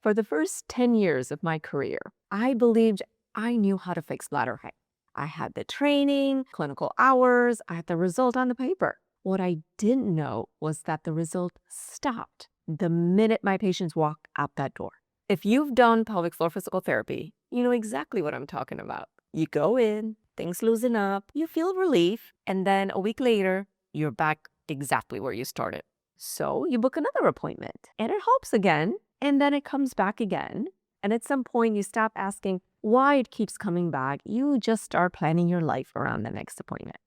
For the first 10 years of my career, I believed I knew how to fix bladder pain. I had the training, clinical hours, I had the result on the paper. What I didn't know was that the result stopped the minute my patients walk out that door. If you've done pelvic floor physical therapy, you know exactly what I'm talking about. You go in, things loosen up, you feel relief, and then a week later, you're back exactly where you started. So you book another appointment, and it helps again, and then it comes back again. And at some point, you stop asking why it keeps coming back. You just start planning your life around the next appointment.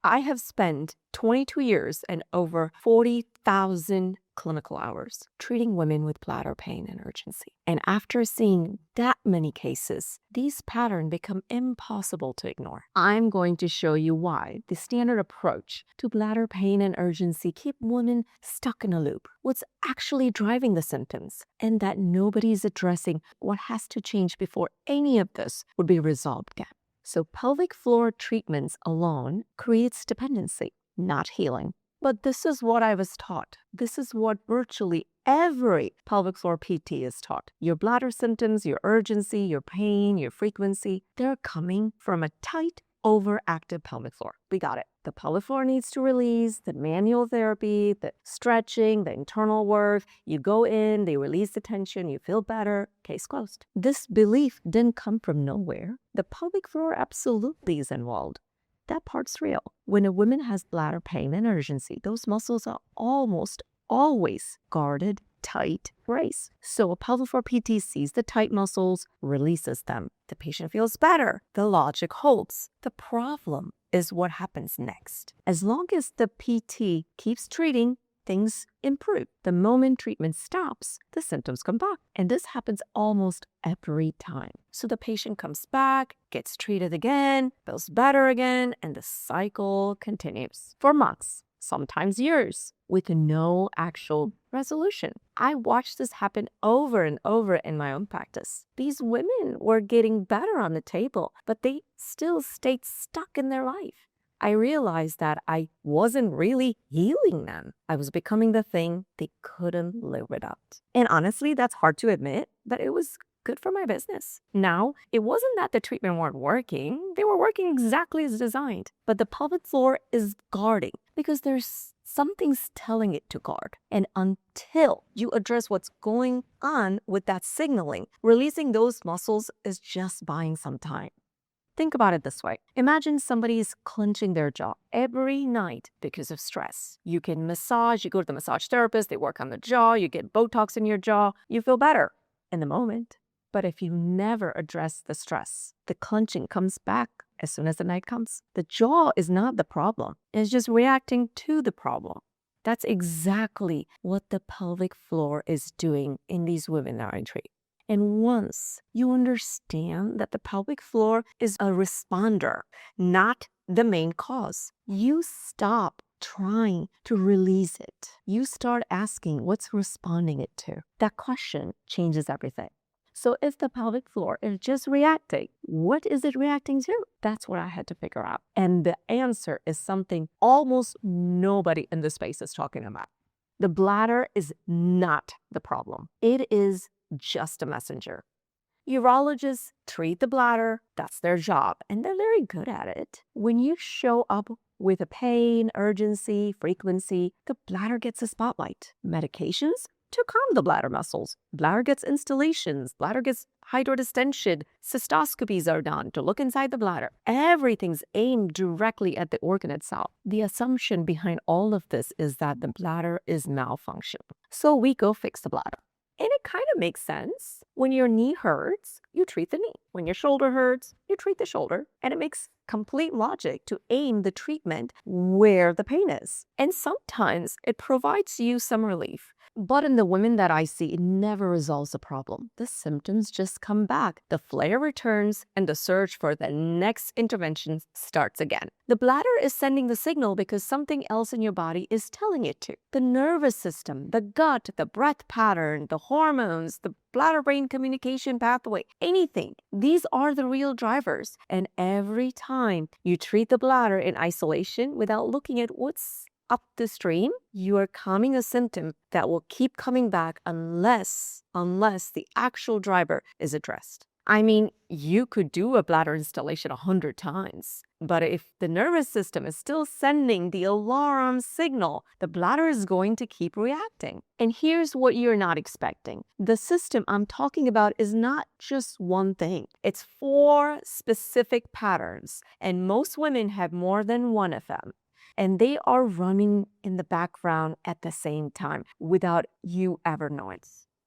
I have spent 22 years and over 40,000 clinical hours treating women with bladder pain and urgency. And after seeing that many cases, these patterns become impossible to ignore. I'm going to show you why the standard approach to bladder pain and urgency keep women stuck in a loop, what's actually driving the symptoms, and that nobody's addressing what has to change before any of this would be resolved again. So pelvic floor treatments alone creates dependency, not healing. But this is what I was taught. This is what virtually every pelvic floor PT is taught. Your bladder symptoms, your urgency, your pain, your frequency, they're coming from a tight, overactive pelvic floor. We got it. The pelvic floor needs to release, the manual therapy, the stretching, the internal work. You go in, they release the tension, you feel better, case closed. This belief didn't come from nowhere. The pelvic floor absolutely is involved. That part's real. When a woman has bladder pain and urgency, those muscles are almost always guarded, tight, braced. So a pelvic floor PT sees the tight muscles, releases them. The patient feels better. The logic holds. The problem is what happens next. As long as the PT keeps treating, things improve. The moment treatment stops, the symptoms come back. And this happens almost every time. So the patient comes back, gets treated again, feels better again, and the cycle continues for months, sometimes years, with no actual resolution. I watched this happen over and over in my own practice. These women were getting better on the table, but they still stayed stuck in their life. I realized that I wasn't really healing them. I was becoming the thing they couldn't live without. And honestly, that's hard to admit, but it was good for my business. Now, it wasn't that the treatment weren't working. They were working exactly as designed. But the pelvic floor is guarding because there's something's telling it to guard. And until you address what's going on with that signaling, releasing those muscles is just buying some time. Think about it this way. Imagine somebody's clenching their jaw every night because of stress. You can massage, you go to the massage therapist, they work on the jaw, you get Botox in your jaw, you feel better in the moment. But if you never address the stress, the clenching comes back as soon as the night comes. The jaw is not the problem. It's just reacting to the problem. That's exactly what the pelvic floor is doing in these women that I treat. And once you understand that the pelvic floor is a responder, not the main cause, you stop trying to release it. You start asking what's responding it to. That question changes everything. So if the pelvic floor is just reacting, what is it reacting to? That's what I had to figure out. And the answer is something almost nobody in this space is talking about. The bladder is not the problem. It is just a messenger. Urologists treat the bladder, that's their job, and they're very good at it. When you show up with a pain, urgency, frequency, the bladder gets a spotlight. Medications to calm the bladder muscles. Bladder gets installations, bladder gets hydrodistension, cystoscopies are done to look inside the bladder. Everything's aimed directly at the organ itself. The assumption behind all of this is that the bladder is malfunctioning. So we go fix the bladder. And it kind of makes sense. When your knee hurts, you treat the knee. When your shoulder hurts, you treat the shoulder. And it makes complete logic to aim the treatment where the pain is. And sometimes it provides you some relief. But in the women that I see, it never resolves the problem. The symptoms just come back. The flare returns and the search for the next intervention starts again. The bladder is sending the signal because something else in your body is telling it to. The nervous system, the gut, the breath pattern, the hormones, the bladder-brain communication pathway, anything. These are the real drivers. And every time you treat the bladder in isolation without looking at what's up the stream, you are calming a symptom that will keep coming back unless the actual driver is addressed. I mean, you could do a bladder installation 100 times, but if the nervous system is still sending the alarm signal, the bladder is going to keep reacting. And here's what you're not expecting. The system I'm talking about is not just one thing. It's 4 specific patterns, and most women have more than one of them. And they are running in the background at the same time without you ever knowing.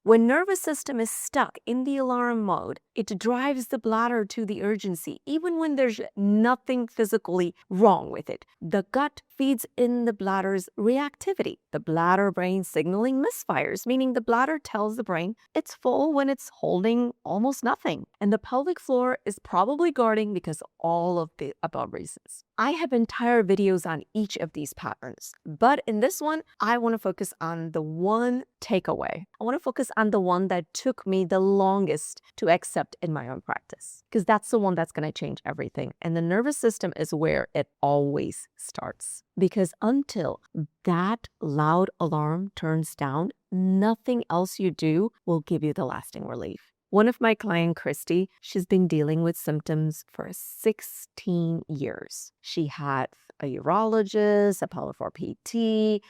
When nervous system is stuck in the alarm mode, it drives the bladder to the urgency, even when there's nothing physically wrong with it. The gut feeds in the bladder's reactivity. The bladder-brain signaling misfires, meaning the bladder tells the brain it's full when it's holding almost nothing. And the pelvic floor is probably guarding because of all of the above reasons. I have entire videos on each of these patterns, but in this one, I want to focus on the one takeaway. I want to focus on the one that took me the longest to accept in my own practice, because that's the one that's going to change everything. And the nervous system is where it always starts, because until that loud alarm turns down, nothing else you do will give you the lasting relief. One of my clients, Christy, she's been dealing with symptoms for 16 years. She had a urologist, a pelvic floor PT,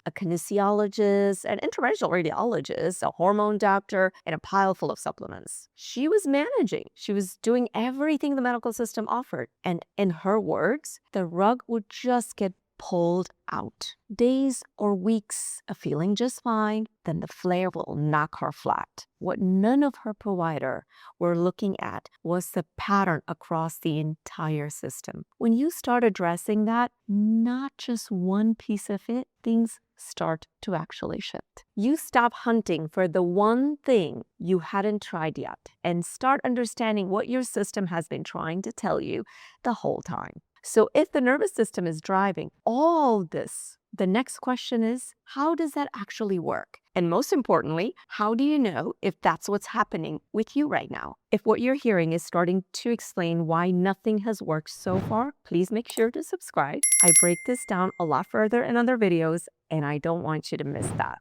a kinesiologist, an interventional radiologist, a hormone doctor, and a pile full of supplements. She was managing. She was doing everything the medical system offered. And in her words, the rug would just get pulled out. Days or weeks of feeling just fine, then the flare will knock her flat. What none of her provider were looking at was the pattern across the entire system. When you start addressing that, not just one piece of it, things start to actually shift. You stop hunting for the one thing you hadn't tried yet and start understanding what your system has been trying to tell you the whole time. So if the nervous system is driving all this, the next question is, how does that actually work? And most importantly, how do you know if that's what's happening with you right now? If what you're hearing is starting to explain why nothing has worked so far, please make sure to subscribe. I break this down a lot further in other videos, and I don't want you to miss that.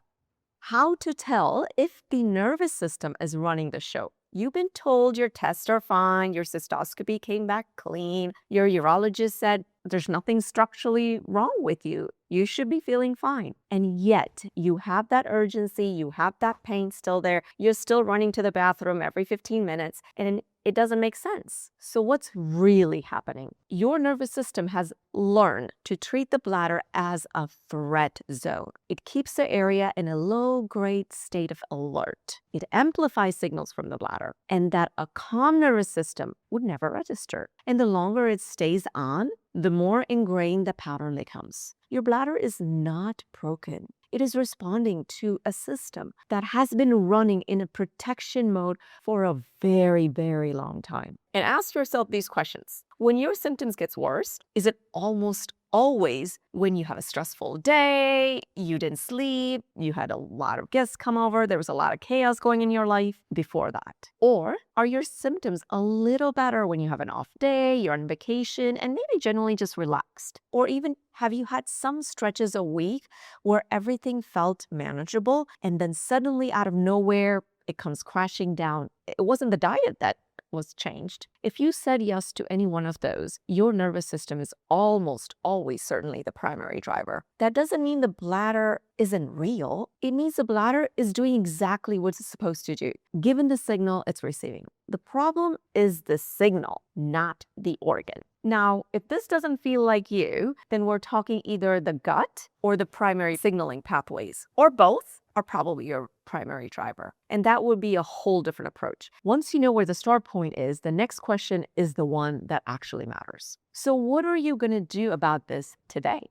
How to tell if the nervous system is running the show. You've been told your tests are fine, your cystoscopy came back clean, your urologist said there's nothing structurally wrong with you. You should be feeling fine. And yet you have that urgency, you have that pain still there, you're still running to the bathroom every 15 minutes, and it doesn't make sense. So what's really happening? Your nervous system has learned to treat the bladder as a threat zone. It keeps the area in a low-grade state of alert. It amplifies signals from the bladder, and that a calm nervous system would never register. And the longer it stays on, the more ingrained the pattern becomes. Your bladder is not broken. It is responding to a system that has been running in a protection mode for a very, very long time. And ask yourself these questions. When your symptoms gets worse, is it almost always when you have a stressful day, you didn't sleep, you had a lot of guests come over, there was a lot of chaos going in your life before that? Or are your symptoms a little better when you have an off day, you're on vacation, and maybe generally just relaxed? Or even have you had some stretches a week where everything felt manageable and then suddenly out of nowhere, it comes crashing down? It wasn't the diet that was changed. If you said yes to any one of those, your nervous system is almost always certainly the primary driver. That doesn't mean the bladder isn't real. It means the bladder is doing exactly what it's supposed to do, given the signal it's receiving. The problem is the signal, not the organ. Now, if this doesn't feel like you, then we're talking either the gut or the primary signaling pathways, or both are probably your primary driver. And that would be a whole different approach. Once you know where the start point is, the next question is the one that actually matters. So what are you going to do about this today?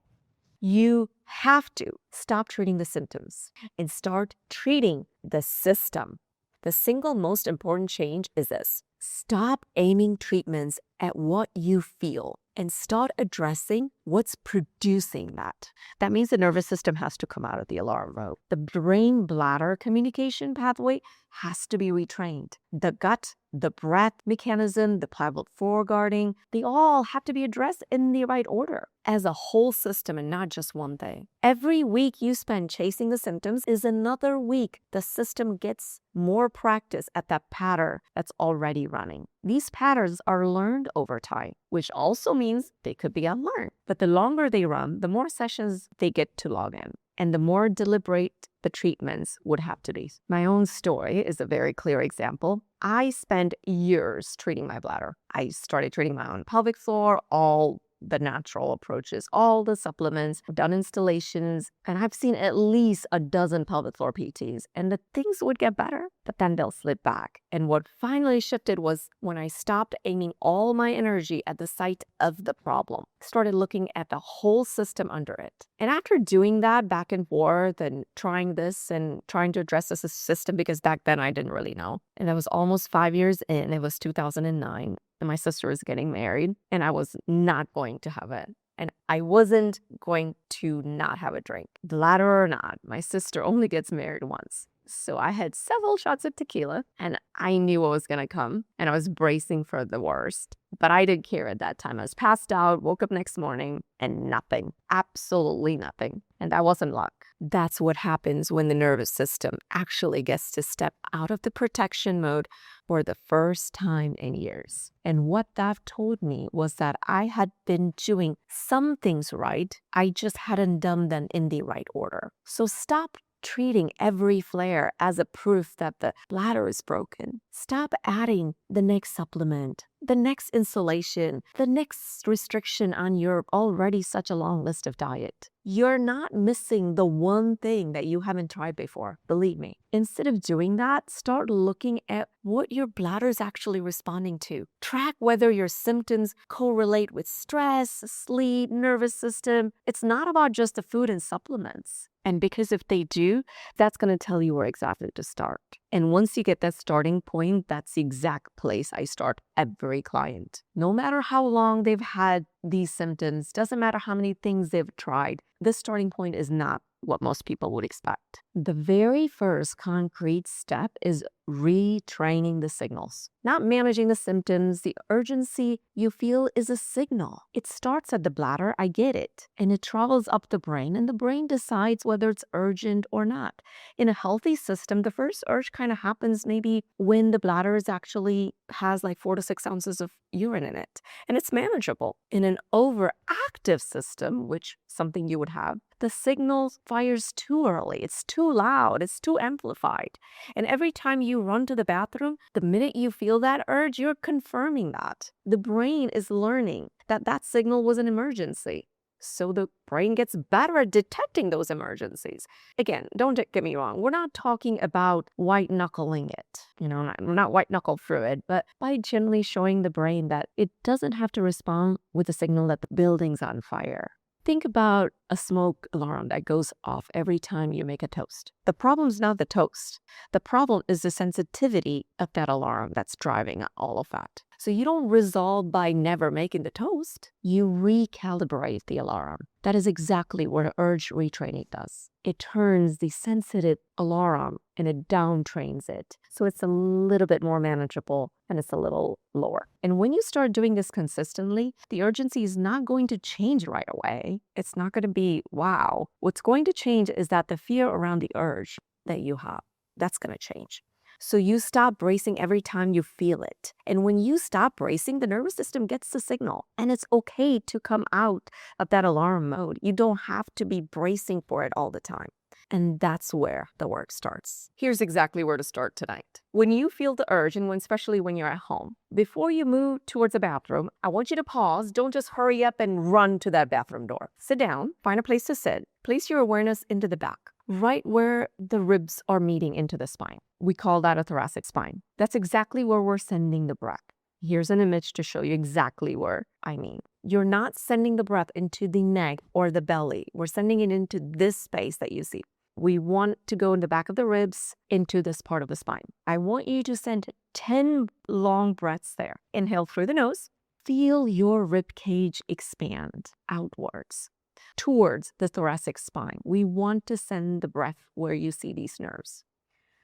You have to stop treating the symptoms and start treating the system. The single most important change is this. Stop aiming treatments at what you feel and start addressing what's producing that? That means the nervous system has to come out of the alarm mode. The brain-bladder communication pathway has to be retrained. The gut, the breath mechanism, the pelvic floor guarding, they all have to be addressed in the right order as a whole system and not just one thing. Every week you spend chasing the symptoms is another week the system gets more practice at that pattern that's already running. These patterns are learned over time, which also means they could be unlearned. But the longer they run, the more sessions they get to log in, and the more deliberate the treatments would have to be. My own story is a very clear example. I spent years treating my bladder. I started treating my own pelvic floor, all the natural approaches, all the supplements, I've done installations, and I've seen at least a dozen pelvic floor PTs, and the things would get better, but then they'll slip back. And what finally shifted was when I stopped aiming all my energy at the site of the problem, started looking at the whole system under it. And after doing that back and forth and trying this and trying to address this system, because back then I didn't really know, and that was almost 5 years in, it was 2009. And my sister was getting married, and I was not going to have it. And I wasn't going to not have a drink. Bladder or not, my sister only gets married once. So I had several shots of tequila, and I knew what was going to come, and I was bracing for the worst. But I didn't care at that time. I was passed out, woke up next morning, and nothing. Absolutely nothing. And that wasn't luck. That's what happens when the nervous system actually gets to step out of the protection mode for the first time in years. And what that told me was that I had been doing some things right. I just hadn't done them in the right order. So stop treating every flare as a proof that the bladder is broken. Stop adding the next supplement, the next insulation, the next restriction on your already such a long list of diet. You're not missing the one thing that you haven't tried before, believe me. Instead of doing that, start looking at what your bladder is actually responding to. Track whether your symptoms correlate with stress, sleep, nervous system. It's not about just the food and supplements. And because if they do, that's going to tell you where exactly to start. And once you get that starting point, that's the exact place I start every client. No matter how long they've had these symptoms, doesn't matter how many things they've tried, this starting point is not what most people would expect. The very first concrete step is retraining the signals, not managing the symptoms. The urgency you feel is a signal. It starts at the bladder, I get it, and it travels up the brain, and the brain decides whether it's urgent or not. In a healthy system, the first urge kind of happens maybe when the bladder is actually has like 4 to 6 ounces of urine in it, and it's manageable. In an overactive system, which something you would have, the signal fires too early. It's too loud. It's too amplified. And every time you run to the bathroom, the minute you feel that urge, you're confirming that. The brain is learning that that signal was an emergency. So the brain gets better at detecting those emergencies. Again, don't get me wrong. We're not talking about white knuckling it. We're not white knuckle through it, but by generally showing the brain that it doesn't have to respond with the signal that the building's on fire. Think about a smoke alarm that goes off every time you make a toast. The problem is not the toast. The problem is the sensitivity of that alarm that's driving all of that. So you don't resolve by never making the toast. You recalibrate the alarm. That is exactly what urge retraining does. It turns the sensitive alarm and it downtrains it. So it's a little bit more manageable and it's a little lower. And when you start doing this consistently, the urgency is not going to change right away. It's not going to be, wow. What's going to change is that the fear around the urge that you have, that's going to change. So you stop bracing every time you feel it. And when you stop bracing, the nervous system gets the signal. And it's okay to come out of that alarm mode. You don't have to be bracing for it all the time. And that's where the work starts. Here's exactly where to start tonight. When you feel the urge, and especially when you're at home, before you move towards the bathroom, I want you to pause. Don't just hurry up and run to that bathroom door. Sit down, find a place to sit, place your awareness into the back, right where the ribs are meeting into the spine. We call that a thoracic spine. That's exactly where we're sending the breath. Here's an image to show you exactly where I mean. You're not sending the breath into the neck or the belly. We're sending it into this space that you see. We want to go in the back of the ribs into this part of the spine. I want you to send 10 long breaths there. Inhale through the nose. feel your rib cage expand outwards towards the thoracic spine. We want to send the breath where you see these nerves.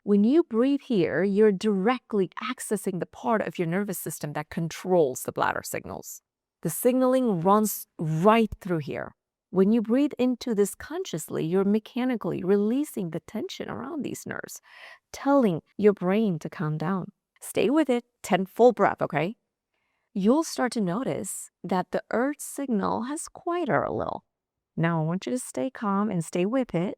When you breathe here, you're directly accessing the part of your nervous system that controls the bladder signals. The signaling runs right through here. When you breathe into this consciously, you're mechanically releasing the tension around these nerves, telling your brain to calm down. Stay with it, 10 full breath, okay? You'll start to notice that the urge signal has quieted a little. Now I want you to stay calm and stay with it.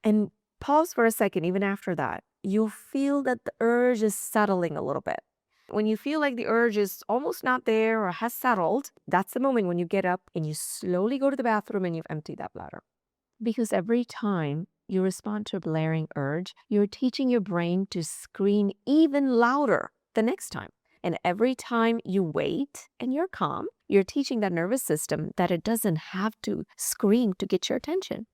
And pause for a second, even after that. You'll feel that the urge is settling a little bit. When you feel like the urge is almost not there or has settled, that's the moment when you get up and you slowly go to the bathroom and you've emptied that bladder. Because every time you respond to a blaring urge, you're teaching your brain to scream even louder the next time. And every time you wait and you're calm, you're teaching that nervous system that it doesn't have to scream to get your attention.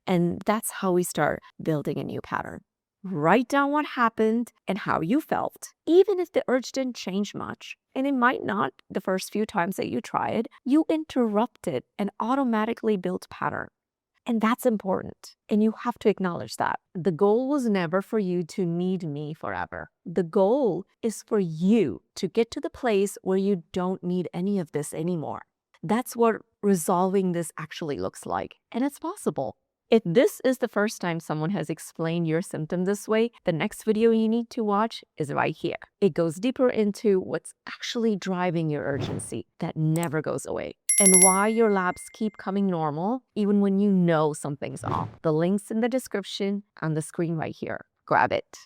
And that's how we start building a new pattern. Write down what happened and how you felt, even if the urge didn't change much. And it might not the first few times that you try it. You interrupted an automatically built pattern. And that's important. And you have to acknowledge that. The goal was never for you to need me forever. The goal is for you to get to the place where you don't need any of this anymore. That's what resolving this actually looks like. And it's possible. If this is the first time someone has explained your symptom this way, the next video you need to watch is right here. It goes deeper into what's actually driving your urgency that never goes away, and why your labs keep coming normal even when you know something's off. The link's in the description on the screen right here. Grab it.